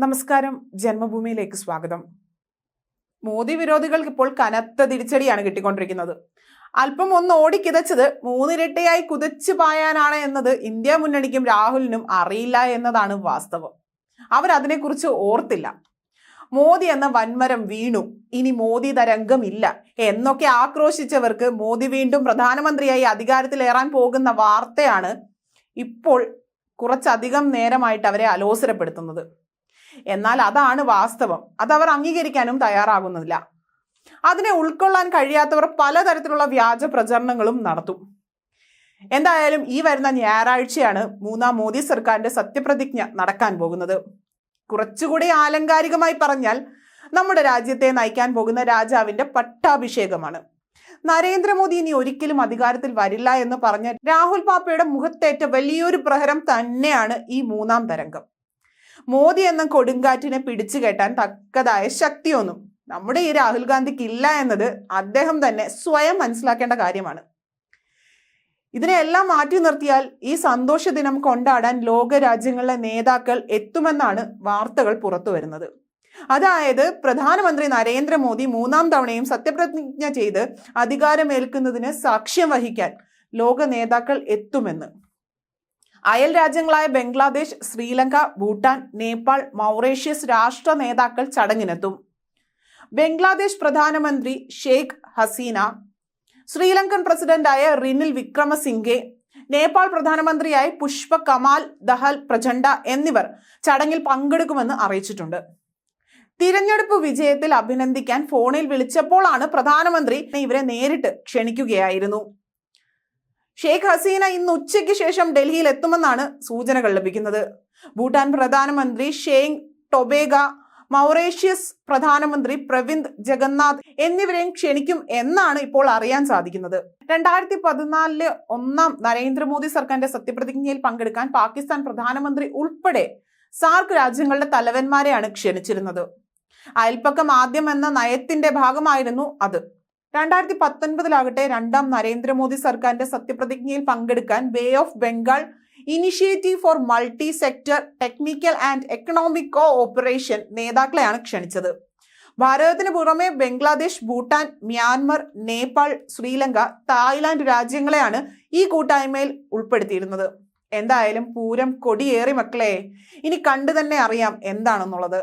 നമസ്കാരം, ജന്മഭൂമിയിലേക്ക് സ്വാഗതം. മോദി വിരോധികൾക്ക് ഇപ്പോൾ കനത്ത തിരിച്ചടിയാണ് കിട്ടിക്കൊണ്ടിരിക്കുന്നത്. അല്പം ഒന്ന് ഓടിക്കിതച്ചത് മൂന്നിരട്ടയായി കുതിച്ചു പായാനാണ് എന്നത് ഇന്ത്യ മുന്നണിക്കും രാഹുലിനും അറിയില്ല എന്നതാണ് വാസ്തവം. അവരതിനെക്കുറിച്ച് ഓർത്തില്ല. മോദി എന്ന വൻമരം വീണു, ഇനി മോദി തരംഗമില്ല എന്നൊക്കെ ആക്രോശിച്ചവർക്ക് മോദി വീണ്ടും പ്രധാനമന്ത്രിയായി അധികാരത്തിലേറാൻ പോകുന്ന വാർത്തയാണ് ഇപ്പോൾ കുറച്ചധികം നേരമായിട്ട് അവരെ അലോസരപ്പെടുത്തുന്നത്. എന്നാൽ അതാണ് വാസ്തവം. അതവർ അംഗീകരിക്കാനും തയ്യാറാകുന്നില്ല. അതിനെ ഉൾക്കൊള്ളാൻ കഴിയാത്തവർ പലതരത്തിലുള്ള വ്യാജ പ്രചരണങ്ങളും നടത്തും. എന്തായാലും ഈ വരുന്ന ഞായറാഴ്ചയാണ് മൂന്നാം മോദി സർക്കാരിന്റെ സത്യപ്രതിജ്ഞ നടക്കാൻ പോകുന്നത്. കുറച്ചുകൂടി ആലങ്കാരികമായി പറഞ്ഞാൽ നമ്മുടെ രാജ്യത്തെ നയിക്കാൻ പോകുന്ന രാജാവിന്റെ പട്ടാഭിഷേകമാണ്. നരേന്ദ്രമോദി ഇനി ഒരിക്കലും അധികാരത്തിൽ വരില്ല എന്ന് പറഞ്ഞ രാഹുൽ പാപ്പയുടെ മുഖത്തേറ്റ വലിയൊരു പ്രഹരം തന്നെയാണ് ഈ മൂന്നാം തരംഗം. മോദി എന്ന കൊടുങ്കാറ്റിനെ പിടിച്ചു കെട്ടാൻ തക്കതായ ശക്തിയൊന്നും നമ്മുടെ ഈ രാഹുൽ ഗാന്ധിക്ക് ഇല്ല എന്നത് അദ്ദേഹം തന്നെ സ്വയം മനസ്സിലാക്കേണ്ട കാര്യമാണ്. ഇതിനെല്ലാം മാറ്റി നിർത്തിയാൽ ഈ സന്തോഷ ദിനം കൊണ്ടാടാൻ ലോക രാജ്യങ്ങളിലെ നേതാക്കൾ എത്തുമെന്നാണ് വാർത്തകൾ പുറത്തു വരുന്നത്. അതായത് പ്രധാനമന്ത്രി നരേന്ദ്രമോദി മൂന്നാം തവണയും സത്യപ്രതിജ്ഞ ചെയ്ത് അധികാരമേൽക്കുന്നതിന് സാക്ഷ്യം വഹിക്കാൻ ലോക നേതാക്കൾ എത്തുമെന്ന്. അയൽ രാജ്യങ്ങളായ ബംഗ്ലാദേശ്, ശ്രീലങ്ക, ഭൂട്ടാൻ, നേപ്പാൾ, മൗറീഷ്യസ് രാഷ്ട്ര നേതാക്കൾ ചടങ്ങിനെത്തും. ബംഗ്ലാദേശ് പ്രധാനമന്ത്രി ഷെയ്ഖ് ഹസീന, ശ്രീലങ്കൻ പ്രസിഡന്റായ റിനിൽ വിക്രമസിംഗെ, നേപ്പാൾ പ്രധാനമന്ത്രിയായ പുഷ്പ കമാൽ ദഹൽ പ്രചണ്ഡ എന്നിവർ ചടങ്ങിൽ പങ്കെടുക്കുമെന്ന് അറിയിച്ചിട്ടുണ്ട്. തിരഞ്ഞെടുപ്പ് വിജയത്തിൽ അഭിനന്ദിക്കാൻ ഫോണിൽ വിളിച്ചപ്പോഴാണ് പ്രധാനമന്ത്രി ഇവരെ നേരിട്ട് ക്ഷണിക്കുകയായിരുന്നു. ഷെയ്ഖ് ഹസീന ഇന്ന് ഉച്ചയ്ക്ക് ശേഷം ഡൽഹിയിൽ എത്തുമെന്നാണ് സൂചനകൾ ലഭിക്കുന്നത്. ഭൂട്ടാൻ പ്രധാനമന്ത്രി ഷെയ്ഖ് ടൊബേഗ, മൗറീഷ്യസ് പ്രധാനമന്ത്രി പ്രവിന്ദ് ജഗന്നാഥ് എന്നിവരെയും ക്ഷണിക്കും എന്നാണ് ഇപ്പോൾ അറിയാൻ സാധിക്കുന്നത്. 2014 ഒന്നാം നരേന്ദ്രമോദി സർക്കാരിന്റെ സത്യപ്രതിജ്ഞയിൽ പങ്കെടുക്കാൻ പാകിസ്ഥാൻ പ്രധാനമന്ത്രി ഉൾപ്പെടെ സാർക്ക് രാജ്യങ്ങളുടെ തലവന്മാരെയാണ് ക്ഷണിച്ചിരുന്നത്. അയൽപ്പക്കം ആദ്യം എന്ന നയത്തിന്റെ ഭാഗമായിരുന്നു അത്. 2019 രണ്ടാം നരേന്ദ്രമോദി സർക്കാരിന്റെ സത്യപ്രതിജ്ഞയിൽ പങ്കെടുക്കാൻ Bay of Bengal initiative for multi sector technical and economic cooperation നേതാക്കളെയാണ് ക്ഷണിച്ചത്. ഭാരതത്തിന് പുറമെ ബംഗ്ലാദേശ്, ഭൂട്ടാൻ, മ്യാൻമർ, നേപ്പാൾ, ശ്രീലങ്ക, തായ്ലാന്റ് രാജ്യങ്ങളെയാണ് ഈ കൂട്ടായ്മയിൽ ഉൾപ്പെടുത്തിയിരുന്നത്. എന്തായാലും പൂരം കൊടിയേറി മക്കളെ. ഇനി കണ്ടു തന്നെ അറിയാം എന്താണെന്നുള്ളത്.